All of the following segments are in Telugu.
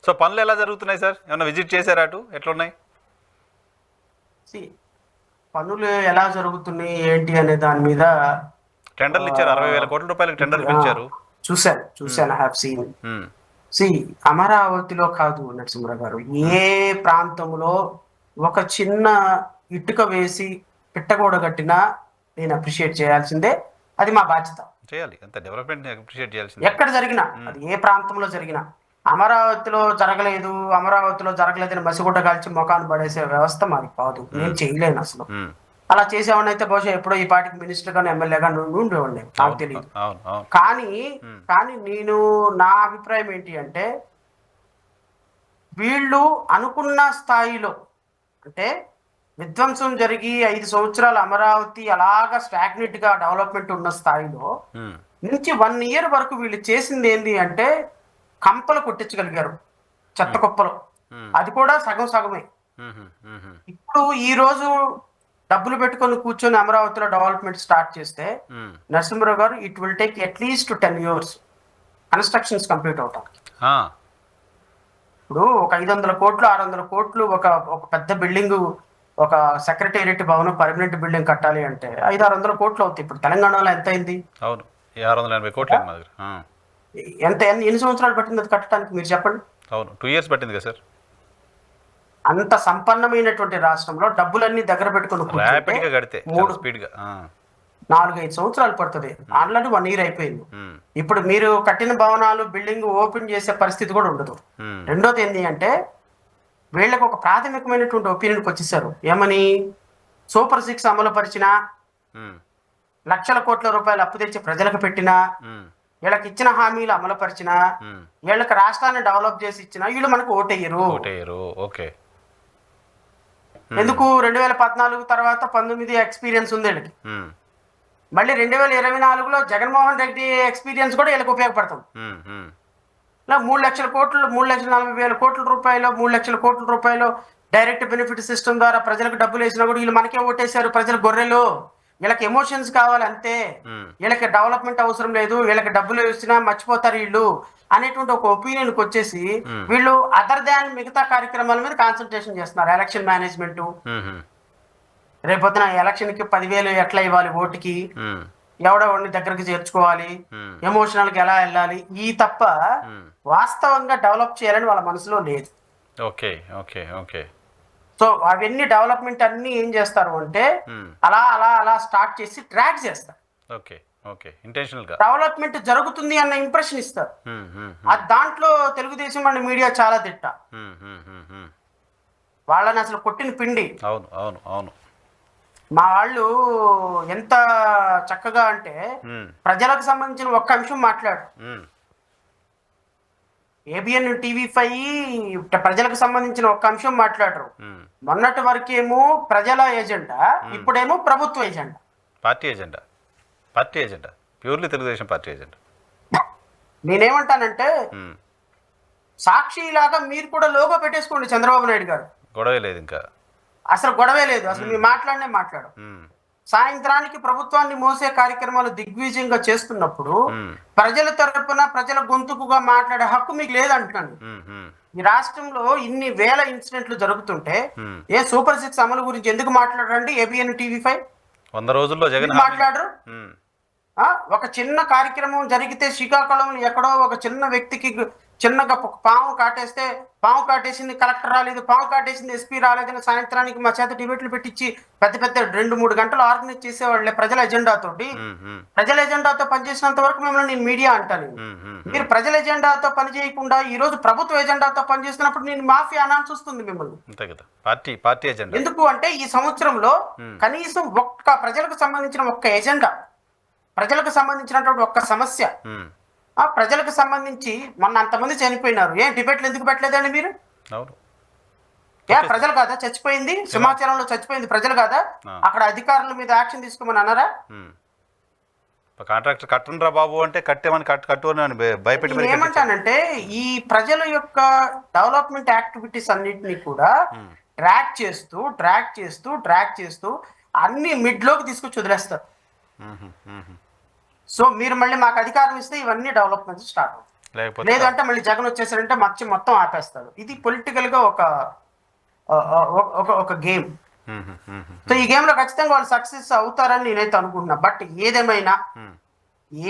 సో పనులు ఎలా జరుగుతున్నాయి సార్? ఏమన్నా విజిట్ చేశారా అటు? ఎట్లున్నాయి See, పనులు ఎలా జరుగుతున్నాయి ఏంటి అనే దాని మీద టెండర్లు ఇచ్చారు? 60,000 కోట్ల రూపాయలకు ఇప్పుడు టెండర్లు పిలిచారు. చూశాను, ఐ హావ్ సీన్. ఉమ్, సి అమరావతిలో కాదు నరసింహరావు గారు, ఏ ప్రాంతంలో ఒక చిన్న ఇటుక వేసి పిట్టగోడ కట్టినా నేను అప్రిషియేట్ చేయాల్సిందే, అది మా బాధ్యత. చేయాలి, అంత డెవలప్మెంట్ అప్రిషియేట్ చేయాల్సిందే. ఎక్కడ జరిగినా, అది ఏ ప్రాంతంలో జరిగినా. అమరావతిలో జరగలేదని మసిగుడ్డ కాల్చి ముఖాన్ని పడేసే వ్యవస్థ మాది కాదు. నేను చేయలేను అసలు. ఉమ్, అలా చేసేవాడిని అయితే బహుశా ఎప్పుడో ఈ పార్టీకి మినిస్టర్ గాను ఎమ్మెల్యేగా ఉండేవాడిని, నాకు అవును తెలియదు. అవును అవును. కానీ కానీ నేను, నా అభిప్రాయం ఏంటి అంటే, వీళ్ళు అనుకున్న స్థాయిలో, అంటే విధ్వంసం జరిగి 5 సంవత్సరాలు అమరావతి అలాగా స్టాగ్నెట్ గా డెవలప్మెంట్ ఉన్న స్థాయిలో ఉమ్, నుంచి 1 year వరకు వీళ్ళు చేసింది ఏంటి అంటే కంపలు కొట్టించగలిగారు, చెత్త కుప్పలు. ఉమ్, అది కూడా సగం సగమే. ఉమ్, ఉమ్, ఇప్పుడు ఈ రోజు డబ్బులు పెట్టుకొని కూర్చొని అమరావతిలో డెవలప్మెంట్ స్టార్ట్ చేస్తే, ఉమ్. నరసింహరావు గారు, it will take at least 10 years constructions complete అవుతాం. ఆ, ఇప్పుడు ఒక 500 కోట్లు 600 కోట్లు ఒక ఒక పెద్ద బిల్డింగ్, ఒక సెక్రటేరియట్ భవనం పర్మనెంట్ బిల్డింగ్ కట్టాలి అంటే 500-600 కోట్లు అవుతాయి. ఇప్పుడు తెలంగాణలో ఎంత అయింది? అవును, 680 కోట్లు మా దగ్గర. ఎన్ని సంవత్సరాలు పట్టింది అది కట్టడానికి, మీరు చెప్పండి. అవును, 2 years పట్టింది కదా సార్. అంత సంపన్నమైనటువంటి రాష్ట్రంలో డబ్బులన్నీ దగ్గర పెట్టుకుని కూర్చుంటే ర్యాపిడ్గా కడితే 3, స్పీడ్గా. 4-5 సంవత్సరాలు పడుతుంది. ఆల్రెడీ 1 year అయిపోయింది. ఇప్పుడు మీరు కట్టిన భవనాలు బిల్డింగ్ ఓపెన్ చేసే పరిస్థితి కూడా ఉండదు. రెండోది ఏంటి అంటే, వీళ్ళకి ఒక ప్రాథమికమైనటువంటి ఒపీనియన్కి వచ్చేసారు. ఏమని? సూపర్ 6 అమలు పరిచిన, లక్షల కోట్ల రూపాయలు అప్పు తెచ్చి ప్రజలకు పెట్టినా, వీళ్ళకి ఇచ్చిన హామీలు అమలు పరిచిన, వీళ్ళకి రాష్ట్రాన్ని డెవలప్ చేసి ఇచ్చిన, వీళ్ళు మనకు ఓటేయరు. ఓకే. ఎందుకు? 2014 తర్వాత 19 ఎక్స్పీరియన్స్ ఉంది వీళ్ళకి. మళ్ళీ 2024లో జగన్మోహన్ రెడ్డి ఎక్స్పీరియన్స్ కూడా వీళ్ళకి ఉపయోగపడుతుంది. ఇలా 3,00,000 కోట్లు, 3,40,000 కోట్ల రూపాయలు, 3,00,000 కోట్ల రూపాయలు డైరెక్ట్ బెనిఫిట్ సిస్టమ్ ద్వారా ప్రజలకు డబ్బులు వేసినా కూడా వీళ్ళు మనకే ఓటేశారు. ప్రజలు గొర్రెలు, వీళ్ళకి ఎమోషన్స్ కావాలి అంతే, వీళ్ళకి డెవలప్మెంట్ అవసరం లేదు, వీళ్ళకి డబ్బులు వేసినా మర్చిపోతారు వీళ్ళు అనేటువంటి ఒక ఒపీనియన్కి వచ్చేసి వీళ్ళు అదర్ దాన్ మిగతా కార్యక్రమాల మీద కాన్సన్ట్రేషన్ చేస్తున్నారు. ఎలక్షన్ మేనేజ్మెంట్, రేపొద్దున ఎలక్షన్కి 10,000 ఎట్లా ఇవ్వాలి ఓటుకి, ఎవడెవడిని దగ్గరికి చేర్చుకోవాలి, ఎమోషనల్కి ఎలా వెళ్ళాలి, ఈ తప్ప వాస్తవంగా డెవలప్ చేయాలని వాళ్ళ మనసులో లేదు. Okay okay okay. సో అవన్నీ డెవలప్మెంట్ అన్ని ఏం చేస్తారు అంటే, అలా అలా అలా స్టార్ట్ చేసి ట్రాక్ చేస్తారు. ఓకే ఓకే, ఇంటెన్షనల్ గా డెవలప్మెంట్ జరుగుతుంది అన్న ఇంప్రెషన్ ఇస్తారు. దాంట్లో తెలుగుదేశం అండ్ మీడియా చాలా తిట్ట, వాళ్ళని అసలు కొట్టిన పిండి. అవును అవును అవును. మా వాళ్ళు ఎంత చక్కగా అంటే, ప్రజలకు సంబంధించిన ఒక్క అంశం మాట్లాడు. ABN TV5 ప్రజలకు సంబంధించిన ఒక్క అంశం మాట్లాడరు. మొన్నటి వరకేమో ప్రజల ఎజెండా, ఇప్పుడేమో ప్రభుత్వ agenda, party agenda, purely Telugu Desam party agenda. నేనేమంటానంటే, సాక్షిలాగా మీరు కూడా లోగో పెట్టేసుకోండి చంద్రబాబు నాయుడు గారు. గొడవే లేదు, ఇంకా అసలు గొడవే లేదు. అసలు మీరు మాట్లాడు. సాయంత్రానికి ప్రభుత్వాన్ని మోసే కార్యక్రమాలు దిగ్విజయంగా చేస్తున్నప్పుడు ప్రజల తరపున ప్రజల గొంతుకుగా మాట్లాడే హక్కు మీకు లేదంటున్నాను. ఈ రాష్ట్రంలో ఇన్ని వేల ఇన్సిడెంట్లు జరుగుతుంటే సూపర్ 6 అమలు గురించి ఎందుకు మాట్లాడరండి? ABN TV5 100 రోజుల్లో జగన్ మాట్లాడరు. ఒక చిన్న కార్యక్రమం జరిగితే శ్రీకాకుళంలో ఎక్కడో ఒక చిన్న వ్యక్తికి చిన్నగా పాము కాటేసింది, కలెక్టర్ రాలేదు, పాము కాటేసింది SP రాలేదని సాయంత్రానికి మా చేత డిబేట్లు పెట్టించి పెద్ద 2-3 గంటలు ఆర్గనైజ్ చేసేవాళ్ళే ప్రజల ఎజెండాతోటి. ప్రజల ఎజెండాతో పనిచేసినంత వరకు మిమ్మల్ని నేను మీడియా అంటాను. మీరు ప్రజల ఎజెండాతో పని చేయకుండా ఈ రోజు ప్రభుత్వ ఎజెండాతో పనిచేస్తున్నప్పుడు నేను మాఫియా అనాల్సి వస్తుంది మిమ్మల్ని. Party agenda. ఎందుకు అంటే, ఈ సంవత్సరంలో కనీసం ప్రజలకు సంబంధించిన ఒక్క ఎజెండా, ప్రజలకు సంబంధించినటువంటి ఒక్క సమస్య, ప్రజలకు సంబంధించి మొన్న అంతమంది చనిపోయినారు, డిబేట్లు ఎందుకు పెట్టలేదండి మీరు? ప్రజలు కాదా చచ్చిపోయింది? సింహాచలంలో చచ్చిపోయింది ప్రజలు కాదా? అక్కడ అధికారుల మీద యాక్షన్ తీసుకోమని అన్నారా? కాంట్రాక్టర్ కట్టండి రా బాబు అంటే కట్టేమని కట్టు అని భయపెట్టి. ఏమంటానంటే, ఈ ప్రజల యొక్క డెవలప్మెంట్ యాక్టివిటీస్ అన్నింటినీ కూడా ట్రాక్ చేస్తూ అన్ని మిడ్లోకి తీసుకొచ్చి వదిలేస్తారు. సో మీరు మళ్ళీ మాకు అధికారం ఇస్తే ఇవన్నీ డెవలప్మెంట్స్ స్టార్ట్ అవుతాయి. లేకపోతే లేదంటే మళ్ళీ జగన్ వచ్చేసారంటే మొత్తం ఆపేస్తాడు. ఇది పొలిటికల్ గా ఒక ఒక ఒక గేమ్. మ్మ్, మ్మ్, మ్మ్, సో ఈ గేమ్ లో ఖచ్చితంగా వాళ్ళు సక్సెస్ అవుతారని నేనైతే అనుకుంటున్నా. బట్ మ్మ్,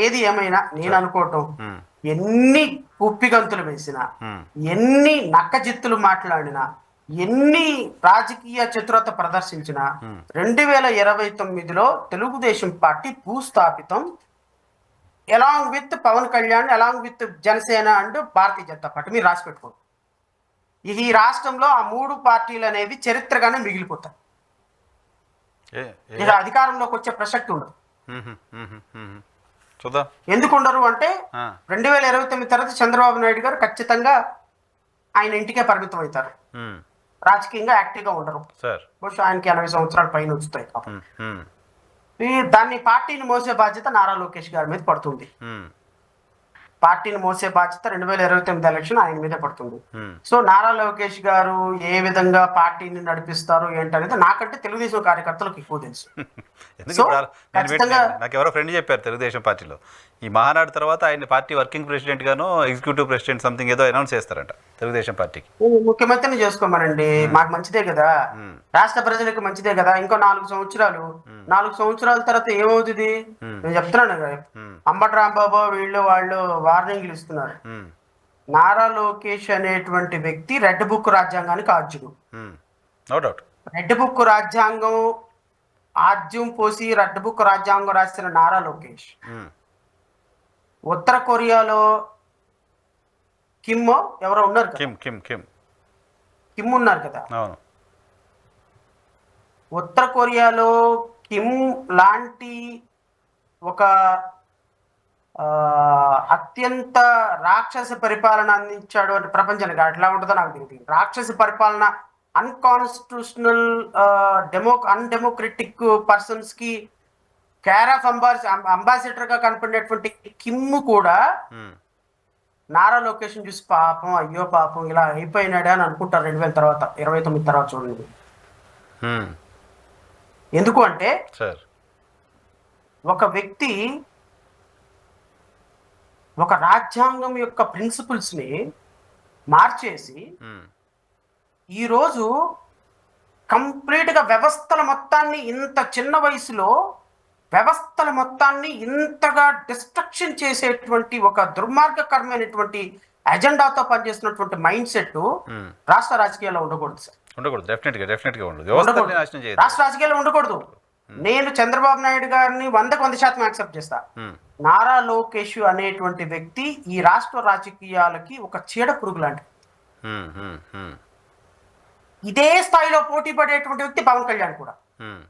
ఏది ఏమైనా నేను అనుకోవటం, మ్మ్, ఎన్ని కుప్పిగంతులు వేసినా, మ్మ్, ఎన్ని నక్కజిత్తులు మాట్లాడినా, ఎన్ని రాజకీయ చతురత ప్రదర్శించినా, మ్మ్. 2029లో తెలుగుదేశం పార్టీ భూస్థాపితం, along with Pawan Kalyan, along with Janasena and Bharatiya Janata party. మీరు రాసి పెట్టుకోండి. ఈ రాష్ట్రంలో ఆ మూడు పార్టీలు అనేవి చరిత్రగానే మిగిలిపోతాయి. ఏ- ఏ- ఇక అధికారంలోకి వచ్చే ప్రసక్తి ఉండదు. మ్మ్, మ్మ్, మ్మ్, మ్మ్. చూద్దాం. ఎందుకు ఉండరు అంటే ఆ, 2029 తర్వాత చంద్రబాబు నాయుడు గారు ఖచ్చితంగా ఆయన ఇంటికే పరిమితం అవుతారు. మ్మ్, రాజకీయంగా యాక్టివ్గా ఉండరు. సార్. బహుశా ఆయనకి 80 సంవత్సరాల పైన వచ్చుతాయి కాబట్టి మ్మ్, మ్మ్, దాన్ని పార్టీని మోసే బాధ్యత నారా లోకేష్ గారి మీద పడుతుంది. మ్మ్, పార్టీని మోసే బాధ్యత 2029 ఎలక్షన్ ఆయన మీదే పడుతుంది. మ్మ్. సో నారా లోకేష్ గారు ఏ విధంగా పార్టీని నడిపిస్తారు ఏంటనేది నాకంటే తెలుగుదేశం కార్యకర్తలకు ఎక్కువ తెలుసు. ఎందుకు సో, ఇప్పుడు ఖచ్చితంగా- నాకు ఎవరో ఫ్రెండ్ చెప్పారు తెలుగుదేశం పార్టీలో ఈ మహానాడు తర్వాత ఆయన పార్టీ వర్కింగ్ ప్రెసిడెంట్ గాను ఎగ్జిక్యూటివ్ ప్రెసిడెంట్ సంథింగ్ ఏదో అనౌన్స్ చేస్తారంట తెలుగుదేశం పార్టీకి. ముఖ్యమంత్రిని చేసుకోమనండి, మాకు మంచిదే కదా, మ్మ్. రాష్ట్ర ప్రజలకు మంచిదే కదా. ఇంకో 4 సంవత్సరాల తర్వాత ఏమవుతుంది? నేను చెప్తున్నాను కదా, మ్మ్. అంబటి రాంబాబు వాళ్ళు వార్నింగ్లు ఇస్తున్నారు. మ్మ్, నారా లోకేష్ అనేటువంటి వ్యక్తి రెడ్ బుక్ రాజ్యాంగానికి ఆద్యుడు. మ్మ్. No doubt. రెడ్ బుక్ రాజ్యాంగం ఆద్యం పోసి రెడ్ బుక్ రాజ్యాంగం రాసిన నారా లోకేష్ మ్మ్, ఉత్తర కొరియాలో కిమ్ ఎవరో ఉన్నారు కదా, కిమ్ కిమ్ కిమ్ కిమ్ ఉన్నారు కదా, అవును. ఉత్తర కొరియాలో కిమ్ లాంటి ఒక అత్యంత రాక్షస పరిపాలన అందించాడు అంటే ప్రపంచానికి అట్లా ఉంటుందో నాకు తెలియదు. రాక్షస పరిపాలన, అన్కాన్స్టిట్యూషనల్, అన్డెమోక్రటిక్ పర్సన్స్ కి కేర్ ఆఫ్ అంబాసిడర్ గా కనపడేటువంటి కిమ్ కూడా మ్మ్, నారా లొకేషన్ చూసి పాపం, అయ్యో పాపం ఇలా అయిపోయినాడే అని అనుకుంటారు 2029 తర్వాత. చూడండి మ్మ్. ఎందుకు అంటే సార్. ఒక వ్యక్తి ఒక రాజ్యాంగం యొక్క ప్రిన్సిపల్స్ ని మార్చేసి మ్మ్, ఈరోజు కంప్లీట్ గా వ్యవస్థల మొత్తాన్ని, ఇంత చిన్న వయసులో వ్యవస్థల మొత్తాన్ని ఇంతగా డిస్ట్రక్షన్ చేసేటువంటి ఒక దుర్మార్గకరమైనటువంటి అజెండాతో పనిచేస్తున్నటువంటి మైండ్ సెట్ మ్మ్. రాష్ట్ర రాజకీయాల్లో ఉండకూడదు సార్. ఉండకూడదు. డెఫినెట్గా ఉండదు. వ్యవస్థని నాశనం చేయదు. రాష్ట్ర రాజకీయాల్లో ఉండకూడదు. నేను చంద్రబాబు నాయుడు గారిని 100% యాక్సెప్ట్ చేస్తా. మ్మ్, నారా లోకేష్ అనేటువంటి వ్యక్తి ఈ రాష్ట్ర రాజకీయాలకి ఒక చీడ పురుగు లాంటి. మ్మ్, మ్మ్, మ్మ్, ఇదే స్థాయిలో పోటీ పడేటువంటి వ్యక్తి పవన్ కళ్యాణ్ కూడా. మ్మ్.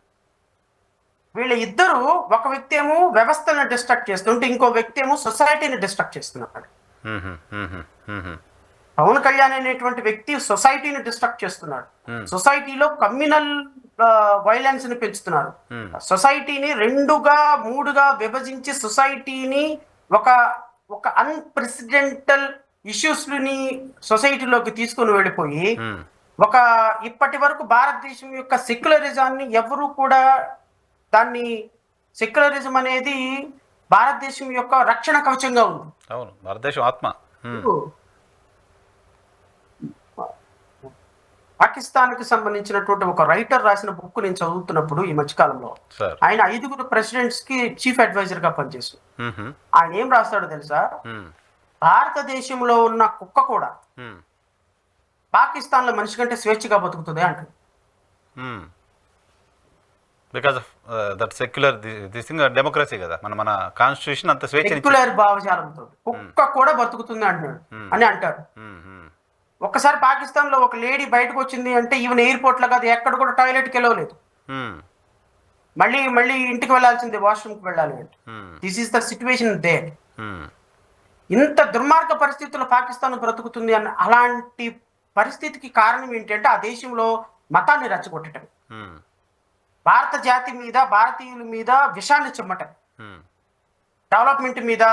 వీళ్ళ ఇద్దరు, ఒక వ్యక్తి ఏమో వ్యవస్థను డిస్ట్రక్ట్ చేస్తుంటే ఇంకో వ్యక్తి ఏమో సొసైటీని డిస్ట్రక్ట్ చేస్తున్నాడు. మ్మ్, మ్మ్, మ్మ్. పవన్ కళ్యాణ్ అనేటువంటి వ్యక్తి సొసైటీని డిస్ట్రక్ట్ చేస్తున్నాడు. Hmm. సొసైటీలో కమ్యూనల్ వైలెన్స్ ని పెంచుతున్నారు. Hmm. సొసైటీని 2గా 3గా విభజించి సొసైటీని ఒక ఒక అన్ప్రెసిడెంటల్ ఇష్యూస్ ని సొసైటీలోకి తీసుకొని వెళ్ళిపోయి ఒక ఇప్పటి వరకు భారతదేశం యొక్క సెక్యులరిజాన్ని ఎవరు కూడా దాన్ని, సెక్యులరిజం అనేది భారతదేశం యొక్క రక్షణ కవచంగా ఉంది. అవును, భారతదేశం ఆత్మ. పాకిస్తాన్కి సంబంధించినటువంటి ఒక రైటర్ రాసిన బుక్ నేను చదువుతున్నప్పుడు ఈ మధ్యకాలంలో, ఆయన 5 ప్రెసిడెంట్స్ కి చీఫ్ అడ్వైజర్ గా పనిచేస్తారు. ఆయన ఏం రాస్తాడో తెలుసా? భారతదేశంలో ఉన్న కుక్క కూడా పాకిస్తాన్ లో మనిషి కంటే స్వేచ్ఛగా బతుకుతుంది అంటారు. Because of that secular this thing, democracy కదా, మన కాన్స్టిట్యూషన్ అంత స్వేచ్ఛ, సెక్యులర్ భావజాలంతో కుక్క కూడా బతుకుతుంది అంటున్నాడు అని అంటారు. ఒక్కసారి పాకిస్తాన్ లో ఒక లేడీ బయటకు వచ్చింది అంటే ఈవెన్ ఎయిర్పోర్ట్ లో కాదు, ఎక్కడ కూడా టాయిలెట్కి వెళ్ళలేదు, మళ్ళీ ఇంటికి వెళ్ళాల్సిందే, వాష్రూమ్కి వెళ్ళాలి అంటే. This is the situation there. ఇంత దుర్మార్గ పరిస్థితుల్లో పాకిస్తాన్ బ్రతుకుతుంది అన్న, అలాంటి పరిస్థితికి కారణం ఏంటంటే ఆ దేశంలో మతాన్ని రెచ్చగొట్టడం, భారత జాతి మీద, భారతీయుల మీద విషాన్ని చిమ్మటం, డెవలప్మెంట్ మీద,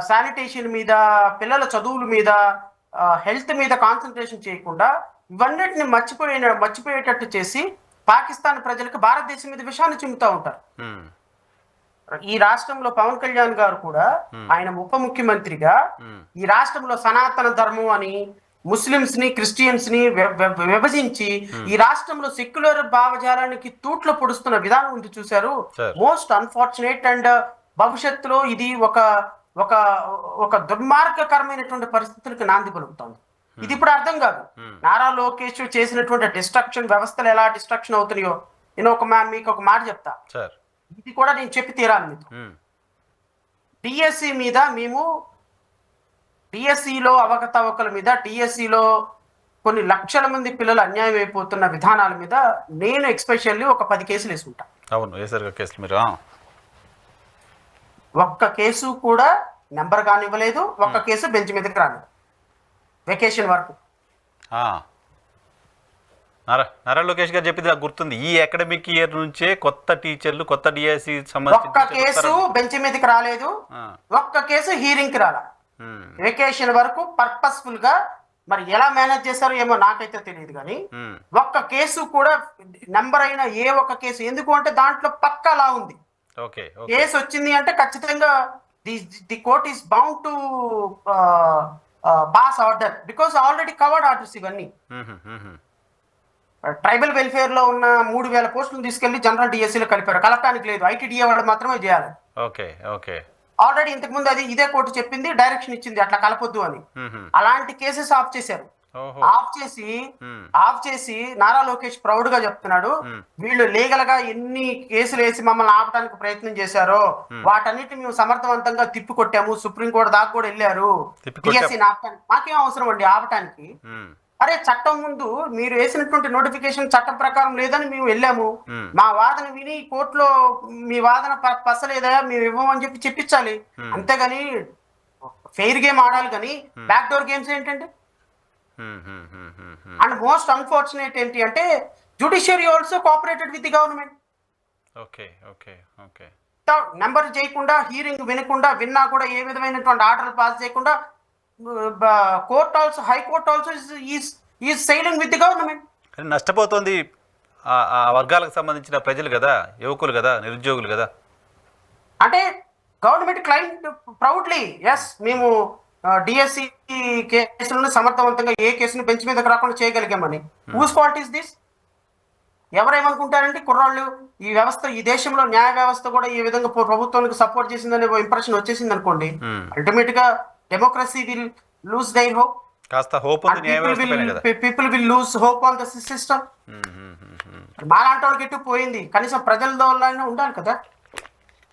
శానిటేషన్ మీద, పిల్లల చదువుల మీద, హెల్త్ మీద కాన్సన్ట్రేషన్ చేయకుండా ఇవన్నిటిని మర్చిపోయేటట్టు చేసి పాకిస్తాన్ ప్రజలకు భారతదేశం మీద విషయాన్ని చిమ్ముతూ ఉంటారు. ఈ రాష్ట్రంలో పవన్ కళ్యాణ్ గారు కూడా ఆయన ఉప ముఖ్యమంత్రిగా ఈ రాష్ట్రంలో సనాతన ధర్మం అని ముస్లిమ్స్ ని క్రిస్టియన్స్ ని విభజించి ఈ రాష్ట్రంలో సెక్యులర్ భావజాలానికి తూట్లు పొడుస్తున్న విధానం ఉంది చూశారు. Most unfortunate. అండ్ భవిష్యత్తులో ఇది ఒక ఒక ఒక దుర్మార్గకరమైనటువంటి పరిస్థితులకు నాంది పలుకుతుంది. ఇది ఇప్పుడు అర్థం కాదు. నారా లోకేష్ చేసినటువంటి డిస్ట్రక్షన్ వ్యవస్థలు ఎలా డిస్ట్రక్షన్ అవుతున్నాయో నేను మీకు ఒక మాట చెప్తా. ఇది కూడా నేను చెప్పి తీరాలి మీకు. డిఎస్సి మీద మేము డిఎస్సిలో అవకతవకల మీద డిఎస్సిలో కొన్ని లక్షల మంది పిల్లలు అన్యాయం అయిపోతున్న విధానాల మీద నేను ఎక్స్పెషల్లీ ఒక 10 కేసులు వేసుకుంటా. అవును, వేసారు కేసులు మీరు. ఒక్క కేసు కూడా నెంబర్ కానివ్వలేదు. ఒక్క కేసు బెంచ్ మీదకి రాలేదు వెకేషన్ వరకు. నారా లోకేష్ గారు చెప్పింది నాకు గుర్తుంది. ఈ అకాడమిక్ ఇయర్ నుంచే కొత్త టీచర్లు కొత్త డిఎస్సి సంబంధించి ఒక్క కేసు బెంచ్ మీదకి రాలేదు. ఒక్క కేసు హీరింగ్ కి రాలా. వెకేషన్ వరకు పర్పస్ఫుల్ గా మరి ఎలా మేనేజ్ చేశారో ఏమో నాకైతే తెలియదు. కానీ ఒక్క కేసు కూడా నెంబర్ అయిన ఏ ఒక్క కేసు, ఎందుకు అంటే దాంట్లో పక్కా లా ఉంది. కేసు వచ్చింది అంటే ఖచ్చితంగా the court is bound to pass order because already covered orders ఇవన్నీ. ట్రైబల్ వెల్ఫేర్ లో ఉన్న 3000 పోస్టులు తీసుకెళ్లి జనరల్ డిఎస్సీలో కలిపారు. కలపడానికి లేదు, ఐటీడీఏ వాళ్ళు మాత్రమే చేయాలి. ఆల్రెడీ ఇంతకు ముందు అది ఇదే కోర్టు చెప్పింది, డైరెక్షన్ ఇచ్చింది అట్లా కలపొద్దు అని. అలాంటి కేసెస్ ఆఫ్ చేశారు. ఆఫ్ చేసి నారా లోకేష్ ప్రౌడ్ గా చెప్తున్నాడు, వీళ్ళు లీగల్ గా ఎన్ని కేసులు వేసి మమ్మల్ని ఆపడానికి ప్రయత్నం చేశారో వాటన్నిటి మేము సమర్థవంతంగా తిప్పికొట్టాము. సుప్రీంకోర్టు దాకా కూడా వెళ్ళారు డిఎస్సీని ఆపడానికి. మాకేం అవసరం అండి ఆపటానికి? అరే చట్టం ముందు మీరు వేసినటువంటి నోటిఫికేషన్ చట్టం ప్రకారం లేదని మేము వెళ్ళాము. మా వాదన విని కోర్టులో మీ వాదన పసలేదా మేము ఇవ్వమని చెప్పి చెప్పించాలి. అంతేగాని ఫెయిర్ గేమ్ ఆడాలి. కానీ బ్యాక్ డోర్ గేమ్స్ ఏంటంటే, అండ్ మోస్ట్ అన్ఫార్చునేట్ ఏంటి అంటే judiciary also cooperated with the government. Number చేయకుండా, హీరింగ్ వినకుండా, విన్నా కూడా ఏ విధమైనటువంటి ఆర్డర్లు పాస్ చేయకుండా court also, high court also is siding with the government. నష్టపోతుంది ఆ వర్గాలకు సంబంధించిన ప్రజలు కదా, యువకులు కదా, నిరుద్యోగులు కదా. అంటే గవర్నమెంట్ క్లైమ్ ప్రౌడ్లీ ఎస్ మేము డిఎస్సి కేసులను సమర్థవంతంగా ఏ కేసును బెంచ్ మీదకి రాకుండా చేయగలిగామని. Whose fault is this? ఎవరేమనుకుంటారంటే కుర్రాళ్ళు ఈ వ్యవస్థ, ఈ దేశంలో న్యాయ వ్యవస్థ కూడా ఈ విధంగా ప్రభుత్వానికి సపోర్ట్ చేసిందనే ఇంప్రెషన్ వచ్చేసింది అనుకోండి, అల్టిమేట్ గా democracy will lose their hope. కాస్త హోప్ ఉంది న్యాయ వ్యవస్థపైన కదా. People will lose hope on the system. మాలాంటి వాళ్ళకి ఎటు పోయింది, కనీసం ప్రజల ద్వారా ఉండాలి కదా.